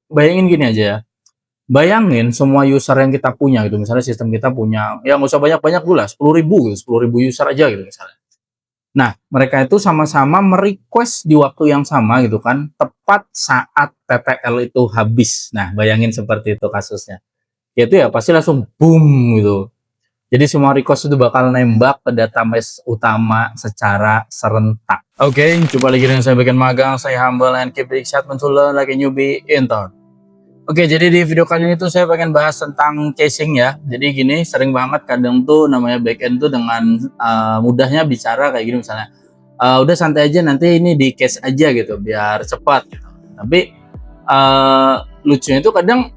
bayangin gini aja ya, bayangin semua user yang kita punya gitu, misalnya sistem kita punya, ya nggak usah banyak-banyak dulu lah, 10.000 gitu, 10.000 user aja gitu misalnya. Nah, mereka itu sama-sama di waktu yang sama gitu kan, tepat saat TTL itu habis. Nah, bayangin seperti itu kasusnya. Ya itu ya pasti langsung boom gitu. Jadi semua request itu bakal nembak ke database utama secara serentak. Oke, jumpa lagi dengan saya bagian magang, saya Humble and keep it excitement to learn like a newbie intern. Oke, jadi di video kali ini tuh saya pengen bahas tentang casing ya. Jadi gini, sering banget kadang tuh namanya backend tuh dengan mudahnya bicara kayak gini misalnya, udah santai aja nanti ini di case aja gitu biar cepat gitu. Tapi lucunya itu kadang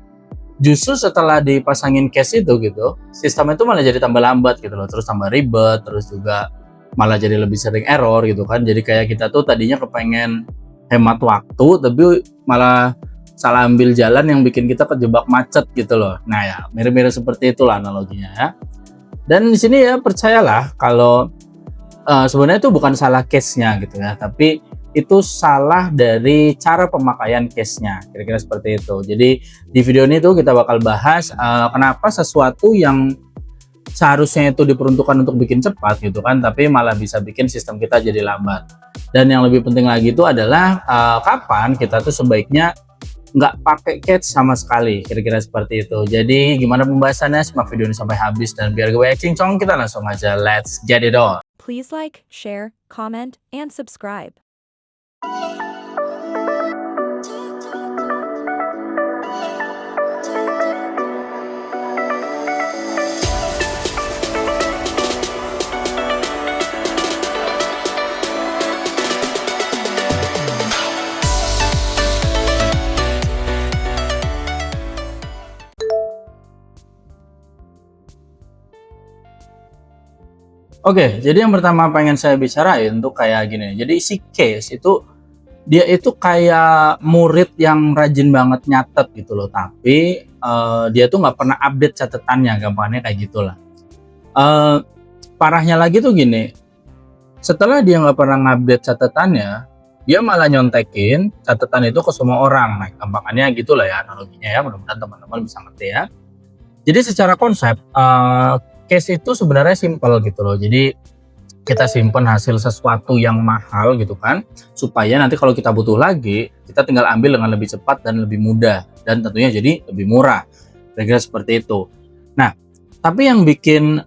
justru setelah dipasangin case itu gitu, sistem itu malah jadi tambah lambat gitu loh, terus tambah ribet, terus juga malah jadi lebih sering error gitu kan. Jadi kayak kita tuh tadinya kepengen hemat waktu, tapi malah salah ambil jalan yang bikin kita kejebak macet gitu loh. Nah ya, mirip-mirip seperti itulah analoginya ya. Dan di sini ya percayalah kalau sebenarnya itu bukan salah case-nya gitu ya, tapi itu salah dari cara pemakaian case-nya, kira-kira seperti itu. Jadi di video ini tuh kita bakal bahas kenapa sesuatu yang seharusnya itu diperuntukkan untuk bikin cepat gitu kan, tapi malah bisa bikin sistem kita jadi lambat. Dan yang lebih penting lagi itu adalah kapan kita tuh sebaiknya nggak pakai cache sama sekali, kira-kira seperti itu. Jadi gimana pembahasannya, simak video ini sampai habis, dan biar gue cincong kita langsung aja let's get it on. Please like, share, comment, and subscribe. Oke, jadi yang pertama pengen saya bicarain tuh kayak gini. Jadi si Case itu dia itu kayak murid yang rajin banget nyatet gitu loh, tapi dia tuh nggak pernah update catatannya, gampangnya kayak gitulah. Eh, Parahnya lagi tuh gini, setelah dia nggak pernah ngupdate catatannya, dia malah nyontekin catatan itu ke semua orang. Nah, gampangannya gitulah ya analoginya ya. Mudah-mudahan teman-teman bisa ngerti ya. Jadi secara konsep, case itu sebenarnya simpel gitu loh. Jadi kita simpen hasil sesuatu yang mahal gitu kan, supaya nanti kalau kita butuh lagi, kita tinggal ambil dengan lebih cepat dan lebih mudah, dan tentunya jadi lebih murah. Kira-kira seperti itu. Nah, tapi yang bikin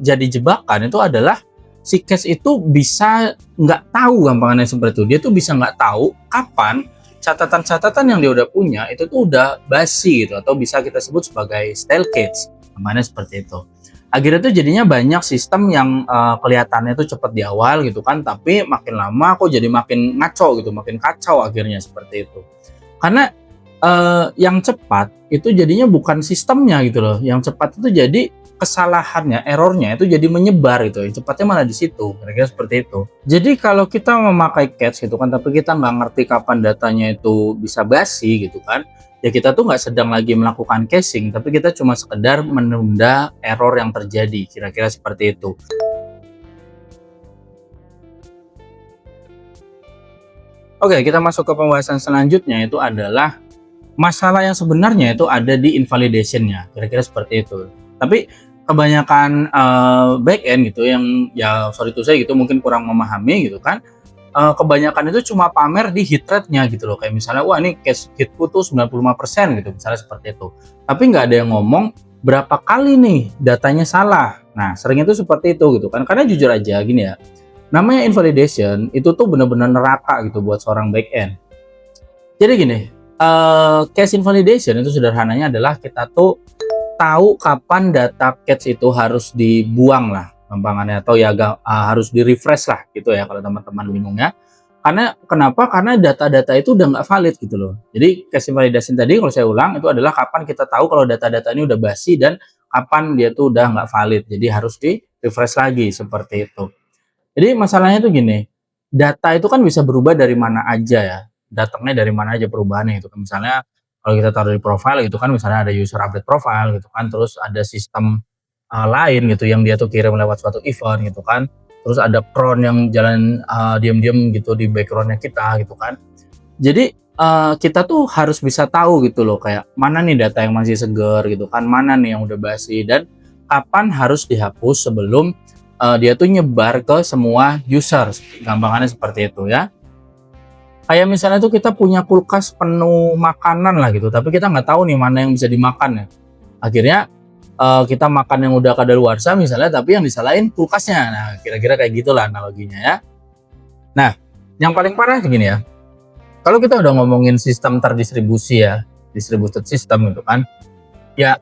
jadi jebakan itu adalah si case itu bisa nggak tahu, gampangannya seperti itu. Dia tuh bisa nggak tahu kapan catatan-catatan yang dia udah punya itu tuh udah basi gitu, atau bisa kita sebut sebagai stale case, namanya seperti itu. Akhirnya tuh jadinya banyak sistem yang kelihatannya tuh cepat di awal gitu kan, tapi makin lama kok jadi makin ngaco gitu, makin kacau akhirnya seperti itu. Karena yang cepat itu jadinya bukan sistemnya gitu loh, yang cepat itu jadi kesalahannya, errornya itu jadi menyebar gitu, yang cepatnya malah di situ, kira-kira seperti itu. Jadi kalau kita memakai cache gitu kan, tapi kita nggak ngerti kapan datanya itu bisa basi gitu kan, ya kita tuh nggak sedang lagi melakukan caching, tapi kita cuma sekedar menunda error yang terjadi, kira-kira seperti itu. Oke, kita masuk ke pembahasan selanjutnya, itu adalah masalah yang sebenarnya itu ada di invalidation-nya, kira-kira seperti itu. Tapi kebanyakan back-end gitu yang ya sorry to say gitu mungkin kurang memahami gitu kan, kebanyakan itu cuma pamer di hit rate-nya gitu loh. Kayak misalnya, wah ini cache hitku tuh 95% gitu, misalnya seperti itu. Tapi nggak ada yang ngomong berapa kali nih datanya salah. Nah, sering itu seperti itu gitu kan. Karena jujur aja gini ya, namanya invalidation itu tuh bener-bener neraka gitu buat seorang back-end. Jadi gini, cache invalidation itu sederhananya adalah kita tuh tahu kapan data cache itu harus dibuang lah gampangannya, atau ya harus di refresh lah gitu ya kalau teman-teman bingung ya. Karena kenapa? Karena data-data itu udah nggak valid gitu loh. Jadi cache invalidation tadi kalau saya ulang itu adalah kapan kita tahu kalau data-data ini udah basi dan kapan dia tuh udah nggak valid. Jadi harus di refresh lagi seperti itu. Jadi masalahnya tuh gini, data itu kan bisa berubah dari mana aja ya, datangnya dari mana aja perubahannya itu kan. Misalnya kalau kita taruh di profile gitu kan, misalnya ada user update profile gitu kan, terus ada sistem lain gitu yang dia tuh kirim lewat suatu event gitu kan, terus ada cron yang jalan diam-diam gitu di backgroundnya kita gitu kan. Jadi kita tuh harus bisa tahu gitu loh, kayak mana nih data yang masih segar gitu kan, mana nih yang udah basi, dan kapan harus dihapus sebelum dia tuh nyebar ke semua user, gampangannya seperti itu ya. Kayak misalnya tuh kita punya kulkas penuh makanan lah gitu, tapi kita nggak tahu nih mana yang bisa dimakan ya. Akhirnya kita makan yang udah kadaluarsa misalnya, tapi yang disalahin kulkasnya. Nah, kira-kira kayak gitulah analoginya ya. Nah, yang paling parah gini ya, kalau kita udah ngomongin sistem terdistribusi ya, distributed system gitu kan, ya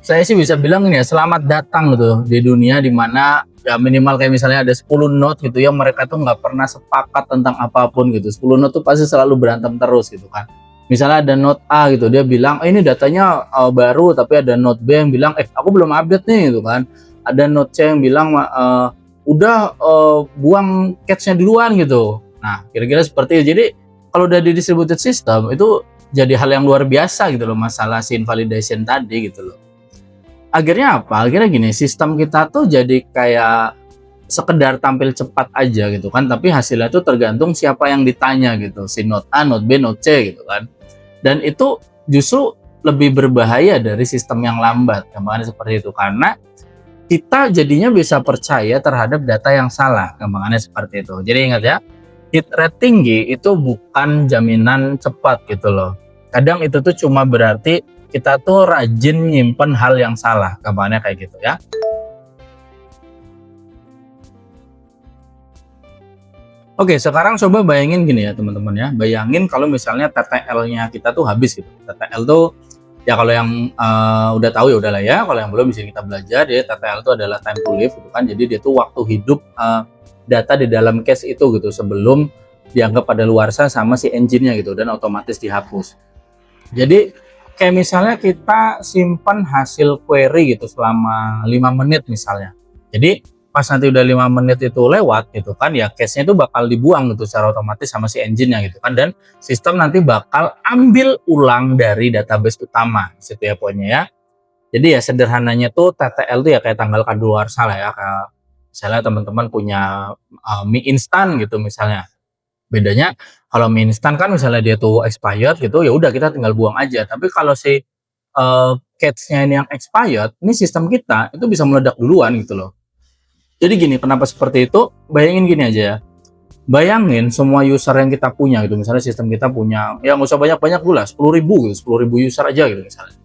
saya sih bisa bilang ini ya, selamat datang gitu di dunia dimana ya minimal kayak misalnya ada 10 node gitu ya, mereka tuh nggak pernah sepakat tentang apapun gitu. 10 node tuh pasti selalu berantem terus gitu kan. Misalnya ada node A gitu, dia bilang ini datanya baru, tapi ada node B yang bilang aku belum update nih gitu kan. Ada node C yang bilang udah buang cache-nya duluan gitu. Nah, kira-kira seperti itu. Jadi kalau udah di distributed system itu jadi hal yang luar biasa gitu loh, masalah si invalidation tadi gitu loh. Akhirnya apa? Akhirnya gini, sistem kita tuh jadi kayak sekedar tampil cepat aja gitu kan, tapi hasilnya tuh tergantung siapa yang ditanya gitu, si node A, node B, node C gitu kan. Dan itu justru lebih berbahaya dari sistem yang lambat, gampangannya seperti itu, karena kita jadinya bisa percaya terhadap data yang salah, gampangannya seperti itu. Jadi ingat ya, hit rate tinggi itu bukan jaminan cepat gitu loh. Kadang itu tuh cuma berarti kita tuh rajin nyimpen hal yang salah, gampangannya kayak gitu ya. Oke, sekarang coba bayangin gini ya teman-teman ya. Bayangin kalau misalnya TTL-nya kita tuh habis gitu. TTL tuh ya kalau yang udah tahu ya udahlah ya. Kalau yang belum bisa kita belajar, ya TTL itu adalah time to live gitu kan. Jadi dia tuh waktu hidup data di dalam cache itu gitu sebelum dianggap kadaluarsa sama si engine-nya gitu dan otomatis dihapus. Jadi kayak misalnya kita simpan hasil query gitu selama 5 menit misalnya. Jadi pas nanti udah 5 menit itu lewat gitu kan, ya cache-nya itu bakal dibuang gitu secara otomatis sama si engine-nya gitu kan, dan sistem nanti bakal ambil ulang dari database utama situ ya poinnya ya. Jadi ya sederhananya tuh TTL tuh ya kayak tanggal kadaluarsa lah ya, kayak misalnya teman-teman punya mie instan gitu misalnya. Bedanya kalau mie instan kan misalnya dia tuh expired gitu, ya udah kita tinggal buang aja. Tapi kalau si cache-nya ini yang expired, ini sistem kita itu bisa meledak duluan gitu loh. Jadi gini, kenapa seperti itu? Bayangin gini aja ya. Bayangin semua user yang kita punya gitu, misalnya sistem kita punya, ya nggak usah banyak-banyak dulu lah, 10.000 gitu, 10.000 user aja gitu misalnya.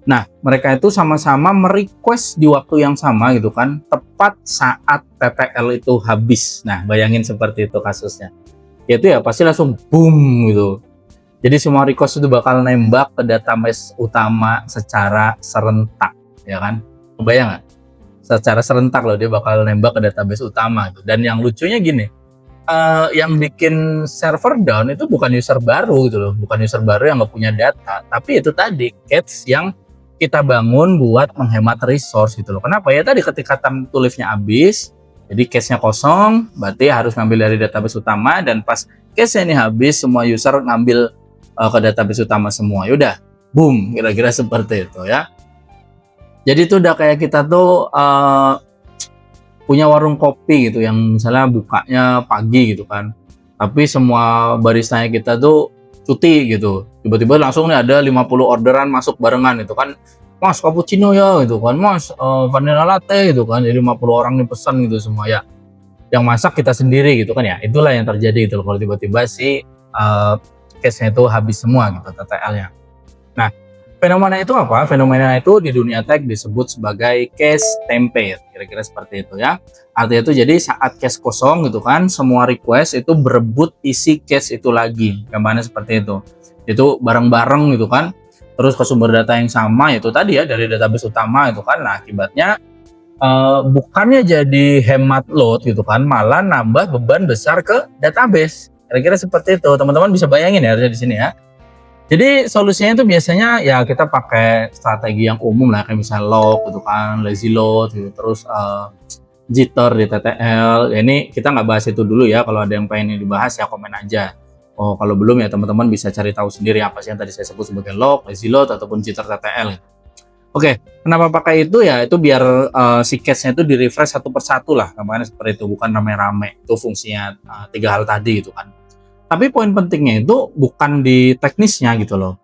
Nah, mereka itu sama-sama merequest di waktu yang sama gitu kan, tepat saat TTL itu habis. Nah, bayangin seperti itu kasusnya. Itu ya pasti langsung boom gitu. Jadi semua request itu bakal nembak ke database utama secara serentak, ya kan? Kebayang nggak? Secara serentak loh dia bakal nembak ke database utama gitu. Dan yang lucunya gini, yang bikin server down itu bukan user baru gitu loh, bukan user baru yang nggak punya data, tapi itu tadi cache yang kita bangun buat menghemat resource gitu loh. Kenapa ya? Tadi ketika time to live-nya habis, jadi cache-nya kosong, berarti harus ngambil dari database utama, dan pas cache-nya ini habis, semua user ngambil ke database utama semua. Yaudah, boom, kira-kira seperti itu ya. Jadi itu udah kayak kita tuh punya warung kopi gitu, yang misalnya bukanya pagi gitu kan, tapi semua baristanya kita tuh cuti gitu. Tiba-tiba langsung nih ada 50 orderan masuk barengan itu kan, Mas cappuccino ya gitu kan, Mas vanilla latte gitu kan, jadi 50 orang nih pesan gitu semua ya. Yang masak kita sendiri gitu kan ya. Itulah yang terjadi gitu kalau tiba-tiba si cache-nya itu habis semua gitu TTL-nya. Nah, fenomena itu apa? Fenomena itu di dunia tech disebut sebagai cache stampede. Kira-kira seperti itu ya. Artinya itu jadi saat cache kosong gitu kan, semua request itu berebut isi cache itu lagi. Gambarnya seperti itu. Itu bareng-bareng gitu kan. Terus ke sumber data yang sama, yaitu tadi ya dari database utama itu kan. Nah, akibatnya bukannya jadi hemat load gitu kan, malah nambah beban besar ke database. Kira-kira seperti itu. Teman-teman bisa bayangin ya di sini ya. Jadi solusinya itu biasanya ya kita pakai strategi yang umum lah, kayak misalnya log gitu kan, lazy load gitu, terus jitter di TTL. Ya, ini kita nggak bahas itu dulu ya. Kalau ada yang pengen dibahas ya komen aja. Oh, kalau belum ya teman-teman bisa cari tahu sendiri apa sih yang tadi saya sebut sebagai log, lazy load ataupun jitter TTL. Oke, kenapa pakai itu ya? Itu biar si cache-nya itu di-refresh satu persatu lah, namanya seperti itu, bukan rame-rame. Itu fungsinya 3 hal tadi gitu kan. Tapi poin pentingnya itu bukan di teknisnya gitu loh.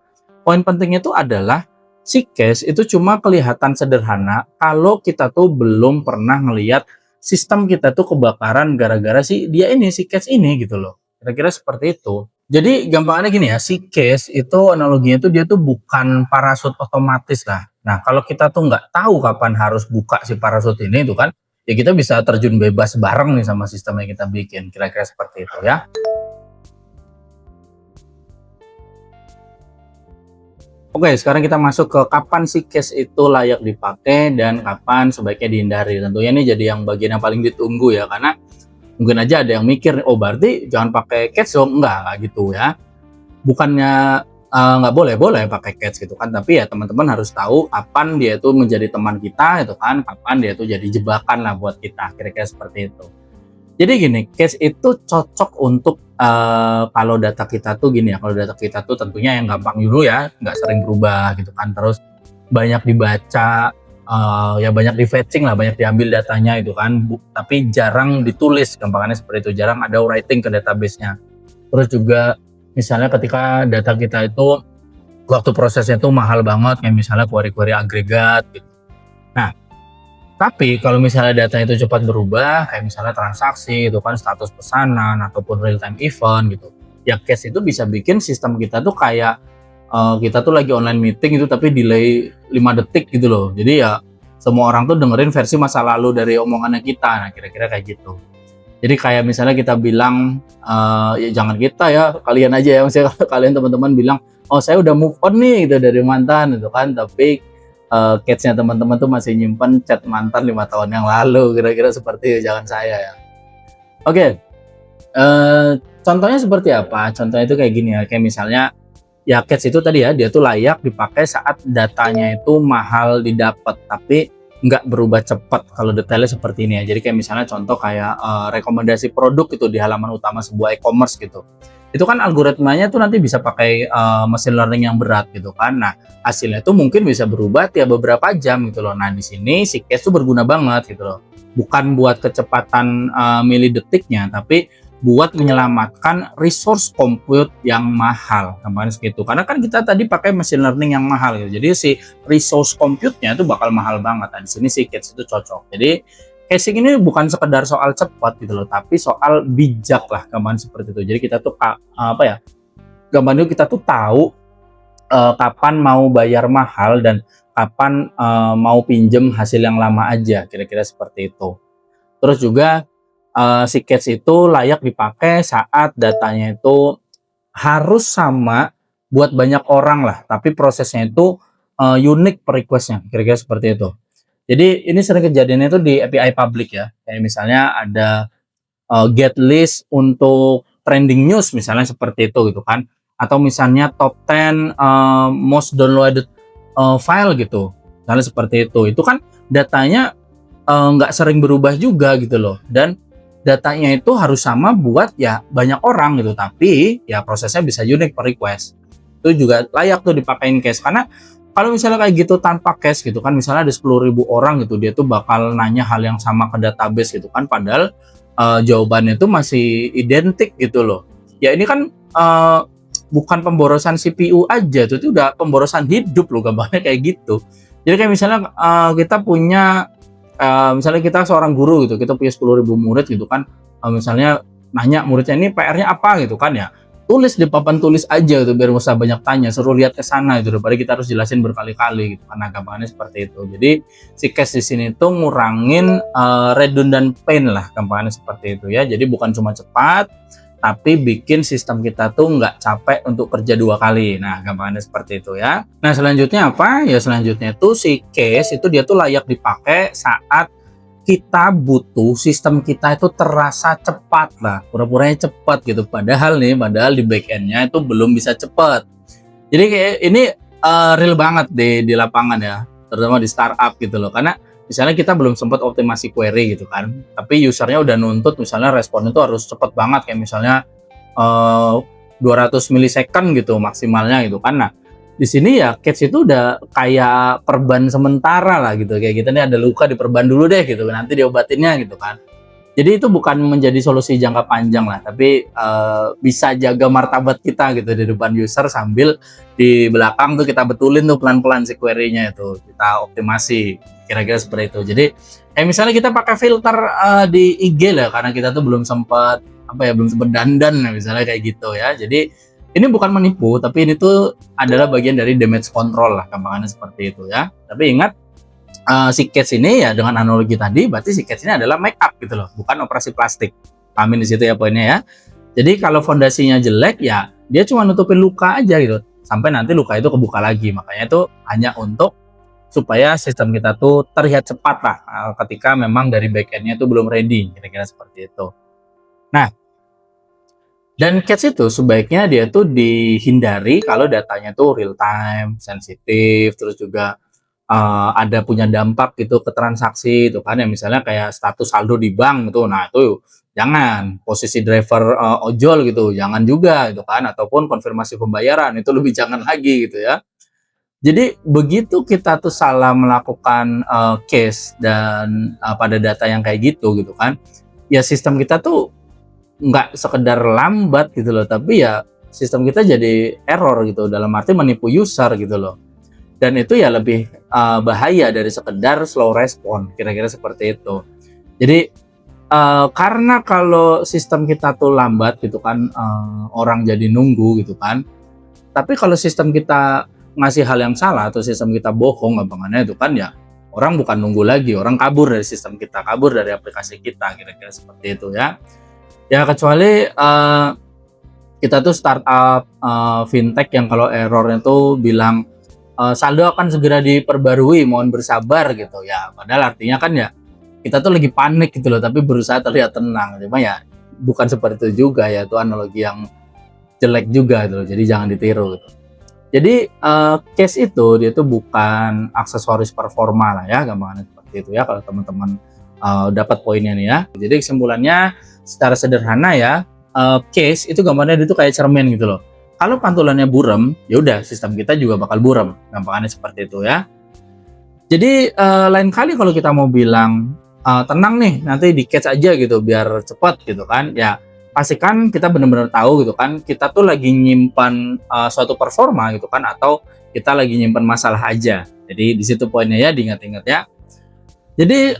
Poin pentingnya itu adalah si case itu cuma kelihatan sederhana kalau kita tuh belum pernah ngelihat sistem kita tuh kebakaran gara-gara si dia ini, si case ini gitu loh. Kira-kira seperti itu. Jadi gampangnya gini ya, si case itu analoginya tuh dia tuh bukan parasut otomatis lah. Nah, kalau kita tuh nggak tahu kapan harus buka si parasut ini itu kan, ya kita bisa terjun bebas bareng nih sama sistem yang kita bikin. Kira-kira seperti itu ya. Oke, sekarang kita masuk ke kapan si case itu layak dipakai dan kapan sebaiknya dihindari. Tentunya ini jadi yang bagian yang paling ditunggu ya, karena mungkin aja ada yang mikir, oh berarti jangan pakai case dong. Enggak gitu ya. Bukannya nggak boleh pakai case gitu kan, tapi ya teman-teman harus tahu kapan dia itu menjadi teman kita itu kan, kapan dia itu jadi jebakan lah buat kita, kira-kira seperti itu. Jadi gini, case itu cocok untuk kalau data kita tuh gini ya, kalau data kita tuh tentunya yang gampang dulu ya, nggak sering berubah gitu kan, terus banyak dibaca, ya banyak di-fetching lah, banyak diambil datanya itu kan, tapi jarang ditulis, gampangannya seperti itu, jarang ada writing ke database-nya. Terus juga misalnya ketika data kita itu waktu prosesnya tuh mahal banget, kayak misalnya query-query agregat gitu. Nah, tapi kalau misalnya data itu cepat berubah, kayak misalnya transaksi itu kan, status pesanan ataupun real time event gitu, ya case itu bisa bikin sistem kita tuh kayak kita tuh lagi online meeting itu tapi delay 5 detik gitu loh. Jadi ya semua orang tuh dengerin versi masa lalu dari omongannya kita. Nah, kira-kira kayak gitu. Jadi kayak misalnya kita bilang, ya jangan kita ya, kalian aja ya, misalnya kalian teman-teman bilang, oh saya udah move on nih gitu dari mantan gitu kan, tapi catch-nya teman-teman tuh masih nyimpen chat mantan 5 tahun yang lalu, kira-kira seperti itu, jangan saya ya. Oke, contohnya seperti apa? Contohnya itu kayak gini ya, kayak misalnya ya catch itu tadi ya, dia tuh layak dipakai saat datanya itu mahal didapat, tapi nggak berubah cepat kalau detailnya seperti ini ya. Jadi kayak misalnya contoh kayak rekomendasi produk itu di halaman utama sebuah e-commerce gitu. Itu kan algoritmanya tuh nanti bisa pakai machine learning yang berat gitu kan. Nah, hasilnya tuh mungkin bisa berubah tiap beberapa jam gitu loh. Nah, di sini si case tuh berguna banget gitu loh. Bukan buat kecepatan milidetiknya, tapi buat menyelamatkan resource compute yang mahal, gampangnya segitu. Karena kan kita tadi pakai machine learning yang mahal gitu. Jadi si resource compute-nya itu bakal mahal banget. Nah, di sini si case itu cocok. Jadi casing ini bukan sekedar soal cepat gitu loh, tapi soal bijak lah, gampangnya seperti itu. Jadi kita tuh apa ya? Gampangnya kita tuh tahu kapan mau bayar mahal dan kapan mau pinjem hasil yang lama aja, kira-kira seperti itu. Terus juga si case itu layak dipakai saat datanya itu harus sama buat banyak orang lah, tapi prosesnya itu unik per request-nya, kira-kira seperti itu. Jadi ini sering kejadiannya itu di API public ya, kayak misalnya ada get list untuk trending news misalnya seperti itu gitu kan, atau misalnya top 10 most downloaded file gitu, misalnya seperti itu kan datanya nggak sering berubah juga gitu loh, dan datanya itu harus sama buat ya banyak orang gitu, tapi ya prosesnya bisa unik per request. Itu juga layak tuh dipakein case, karena kalau misalnya kayak gitu tanpa case gitu kan, misalnya ada 10.000 orang gitu, dia tuh bakal nanya hal yang sama ke database gitu kan, padahal jawabannya itu masih identik gitu loh. Ya ini kan bukan pemborosan CPU aja, itu udah pemborosan hidup loh, gampangnya kayak gitu. Jadi kayak misalnya kita punya misalnya kita seorang guru gitu, kita punya 10.000 murid gitu kan, misalnya nanya muridnya ini PR-nya apa gitu kan ya, tulis di papan tulis aja gitu, biar nggak usah banyak tanya, suruh lihat ke sana gitu, daripada kita harus jelasin berkali-kali gitu, karena gampangannya seperti itu. Jadi si case di sini tuh ngurangin redundant pain lah, gampangannya seperti itu ya. Jadi bukan cuma cepat, tapi bikin sistem kita tuh nggak capek untuk kerja 2 kali. Nah, gampangannya seperti itu ya. Nah, selanjutnya apa? Ya selanjutnya tuh si case itu dia tuh layak dipakai saat kita butuh sistem kita itu terasa cepat lah, pura-puranya cepat gitu, padahal di back end-nya itu belum bisa cepat. Jadi kayak ini real banget di lapangan ya, terutama di startup gitu loh, karena misalnya kita belum sempat optimasi query gitu kan, tapi usernya udah nuntut misalnya responnya itu harus cepat banget, kayak misalnya 200 milisecond gitu maksimalnya gitu kan. Nah, di sini ya catch itu udah kayak perban sementara lah gitu, kayak kita nih ada luka, diperban dulu deh gitu, nanti diobatinnya gitu kan. Jadi itu bukan menjadi solusi jangka panjang lah, tapi bisa jaga martabat kita gitu di depan user sambil di belakang tuh kita betulin tuh pelan-pelan si query-nya itu, kita optimasi, kira-kira seperti itu. Jadi kayak misalnya kita pakai filter di IG lah, karena kita tuh belum sempat belum sempat dandan misalnya kayak gitu ya. Jadi ini bukan menipu, tapi ini tuh adalah bagian dari damage control lah, gampangannya seperti itu ya. Tapi ingat, si case ini ya dengan analogi tadi, berarti si case ini adalah make up gitu loh, bukan operasi plastik. Pahamin di situ ya poinnya ya. Jadi kalau fondasinya jelek ya dia cuma nutupin luka aja gitu, sampai nanti luka itu kebuka lagi. Makanya itu hanya untuk supaya sistem kita tuh terlihat cepat lah ketika memang dari backend-nya itu belum ready, kira-kira seperti itu. Nah, dan case itu sebaiknya dia tuh dihindari kalau datanya tuh real time, sensitif, terus juga ada punya dampak gitu ke transaksi itu kan ya, misalnya kayak status saldo di bank gitu. Nah, itu jangan, posisi driver ojol gitu, jangan juga gitu kan, ataupun konfirmasi pembayaran itu lebih jangan lagi gitu ya. Jadi begitu kita tuh salah melakukan case dan pada data yang kayak gitu kan, ya sistem kita tuh nggak sekedar lambat gitu loh, tapi ya sistem kita jadi error gitu, dalam arti menipu user gitu loh. Dan itu ya lebih bahaya dari sekedar slow respon, kira-kira seperti itu. Jadi karena kalau sistem kita tuh lambat gitu kan, orang jadi nunggu gitu kan. Tapi kalau sistem kita ngasih hal yang salah atau sistem kita bohong gampangannya itu kan ya, orang bukan nunggu lagi, orang kabur dari sistem kita, kabur dari aplikasi kita, kira-kira seperti itu ya. Ya kecuali kita tuh startup fintech yang kalau errornya tuh bilang saldo akan segera diperbarui, mohon bersabar gitu ya. Padahal artinya kan ya kita tuh lagi panik gitu loh, tapi berusaha terlihat tenang. Cuma ya bukan seperti itu juga ya, itu analogi yang jelek juga gitu loh. Jadi jangan ditiru gitu. Jadi case itu dia tuh bukan aksesoris performa lah ya, gampangannya seperti itu ya kalau teman-teman dapat poinnya nih ya. Jadi kesimpulannya secara sederhana ya, case itu gambarnya dia tuh kayak cermin gitu loh. Kalau pantulannya buram, ya udah sistem kita juga bakal buram, gampangannya seperti itu ya. Jadi lain kali kalau kita mau bilang tenang nih, nanti di catch aja gitu biar cepat gitu kan, ya pastikan kita benar-benar tahu gitu kan, kita tuh lagi nyimpan suatu performa gitu kan, atau kita lagi nyimpan masalah aja. Jadi di situ poinnya ya, diingat-ingat ya. Jadi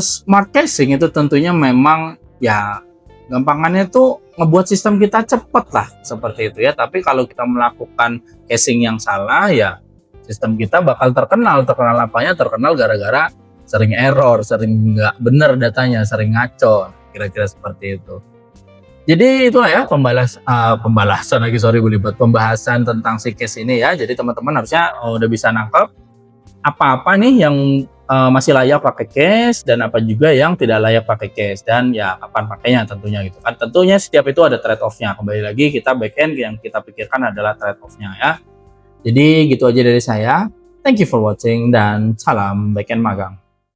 smart caching itu tentunya memang ya gampangannya tuh ngebuat sistem kita cepet lah seperti itu ya. Tapi kalau kita melakukan caching yang salah ya sistem kita bakal terkenal apanya? Terkenal gara-gara sering error, sering nggak bener datanya, sering ngaco, kira-kira seperti itu. Jadi itulah ya pembahasan lagi, sorry belibet, pembahasan tentang si case ini ya. Jadi teman-teman harusnya udah bisa nangkep apa-apa nih yang masih layak pakai case dan apa juga yang tidak layak pakai case, dan ya kapan pakainya tentunya gitu kan. Tentunya setiap itu ada trade off-nya. Kembali lagi kita backend yang kita pikirkan adalah trade off-nya ya. Jadi gitu aja dari saya. Thank you for watching dan salam backend magang.